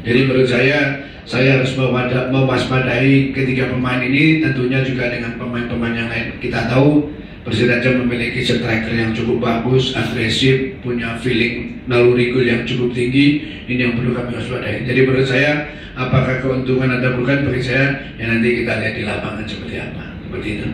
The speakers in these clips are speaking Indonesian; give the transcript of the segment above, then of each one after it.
Jadi menurut saya harus mewaspadai ketiga pemain ini, tentunya juga dengan pemain-pemain yang lain. Kita tahu Persiraja memiliki striker yang cukup bagus, agresif, punya feeling naluri gol yang cukup tinggi. Ini yang perlu kami waspadai. Jadi menurut saya, apakah keuntungan atau bukan bagi saya, ya nanti kita lihat di lapangan seperti apa. Seperti itu.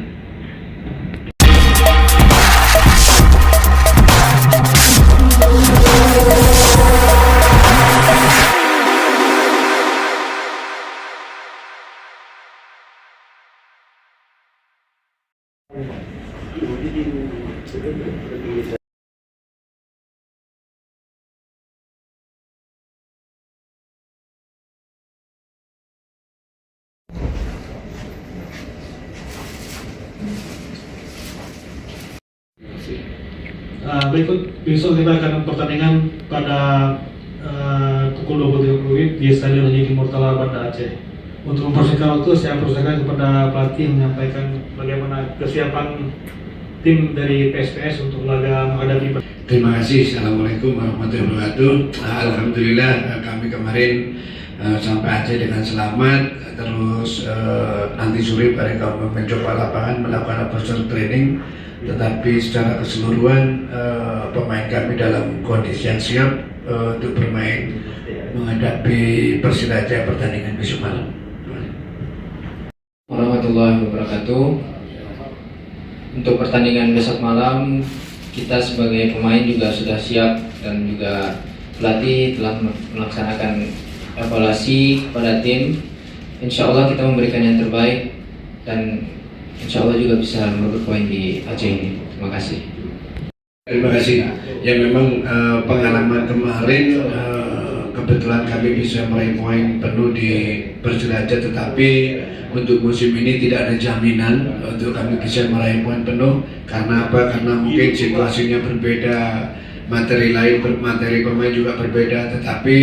Berikut besok kita akan pertandingan pada pukul 20.30 di Stadion Haji Murtala Banda Aceh. Untuk mempersingkat waktu, saya persilakan kepada pelatih menyampaikan bagaimana kesiapan tim dari PSPS untuk laga menghadapi. Terima kasih. Assalamualaikum warahmatullahi wabarakatuh. Alhamdulillah kami kemarin sampai Aceh dengan selamat. Terus nanti sore mereka mencoba lapangan, melakukan personal training. Tetapi secara keseluruhan pemain kami dalam kondisi yang siap untuk bermain menghadapi Persiraja pertandingan besok malam. Warahmatullahi wabarakatuh. Untuk pertandingan besok malam, kita sebagai pemain juga sudah siap dan juga pelatih telah melaksanakan evaluasi kepada tim. Insya Allah kita memberikan yang terbaik dan insya Allah juga bisa merebut poin di Aceh ini. Terima kasih. Terima kasih. Ya memang pengalaman kemarin kebetulan kami bisa meraih poin penuh di Persiraja, tetapi untuk musim ini tidak ada jaminan untuk kami bisa meraih poin penuh. Karena apa? Karena mungkin situasinya berbeda, materi pemain juga berbeda, tetapi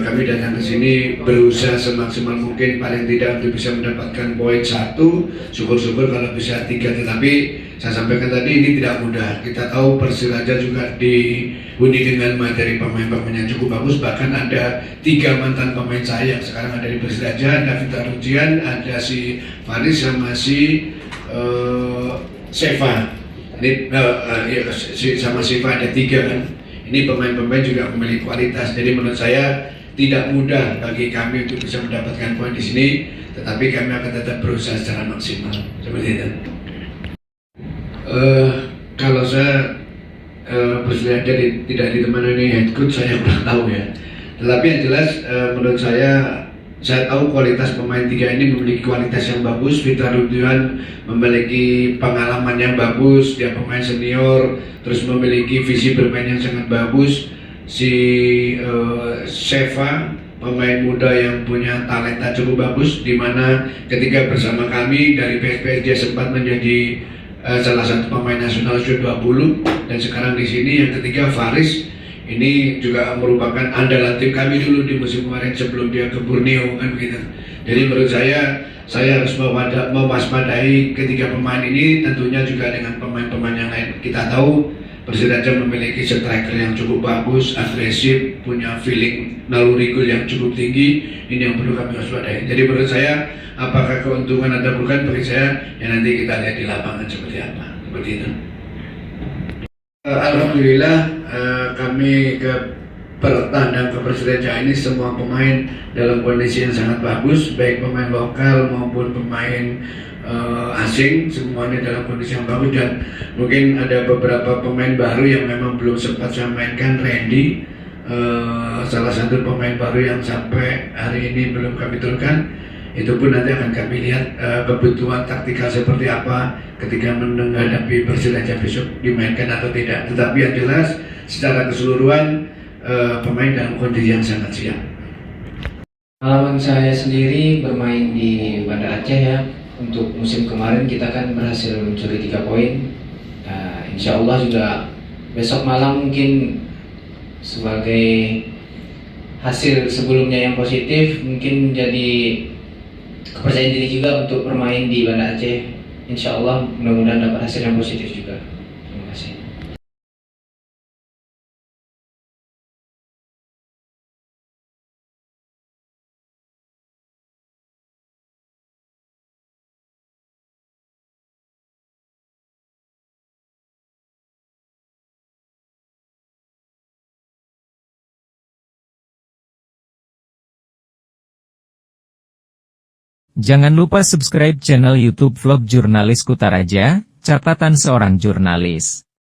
kami datang ke sini berusaha semaksimal mungkin, paling tidak untuk bisa mendapatkan poin 1, syukur-syukur kalau bisa 3. Tetapi saya sampaikan tadi ini tidak mudah. Kita tahu Persiraja juga dihuni dengan materi pemain-pemain yang cukup bagus. Bahkan ada 3 mantan pemain saya yang sekarang ada di Persiraja. Ada Vita Rujian, ada si Faris sama si Seva. Ini sama Seva ada 3 kan. Ini pemain-pemain juga memiliki kualitas. Jadi menurut saya tidak mudah bagi kami untuk bisa mendapatkan poin di sini, tetapi kami akan tetap berusaha secara maksimal. Seperti itu. Kalau saya Persiraja tidak ditemani head coach, saya kurang tahu ya. Tetapi yang jelas menurut saya tahu kualitas pemain 3 ini memiliki kualitas yang bagus. Vita Rudian memiliki pengalaman yang bagus, dia pemain senior, terus memiliki visi bermain yang sangat bagus. Si Seva pemain muda yang punya talenta cukup bagus, di mana ketika bersama kami dari PSPS dia sempat menjadi salah satu pemain nasional U20, dan sekarang di sini yang ketiga Faris. Ini juga merupakan andalan tim kami dulu di musim kemarin sebelum dia ke Borneo kan begitu. Jadi menurut saya harus mewaspadai ketiga pemain ini, tentunya juga dengan pemain-pemain yang lain. Kita tahu Persiraja memiliki striker yang cukup bagus, agresif, punya feeling naluri gol yang cukup tinggi. Ini yang perlu kami waspadai. Jadi menurut saya, apakah keuntungan atau bukan bagi saya, ya nanti kita lihat di lapangan seperti apa. Seperti itu. Alhamdulillah kami bertandang ke Persiraja ini semua pemain dalam kondisi yang sangat bagus, baik pemain lokal maupun pemain asing, semuanya dalam kondisi yang bagus. Dan mungkin ada beberapa pemain baru yang memang belum sempat saya mainkan. Randy salah satu pemain baru yang sampai hari ini belum kami turunkan. Itu pun nanti akan kami lihat kebutuhan taktikal seperti apa ketika menghadapi Persiraja besok, dimainkan atau tidak. Tetapi yang jelas secara keseluruhan pemain dalam kondisi yang sangat siap. Pengalaman saya sendiri bermain di Banda Aceh ya. Untuk musim kemarin kita kan berhasil mencuri 3 poin. Insya Allah juga besok malam mungkin sebagai hasil sebelumnya yang positif, mungkin jadi kepercayaan diri juga untuk bermain di Banda Aceh. Insya Allah mudah-mudahan dapat hasil yang positif juga. Jangan lupa subscribe channel YouTube Vlog Jurnalis Kutaraja, catatan seorang jurnalis.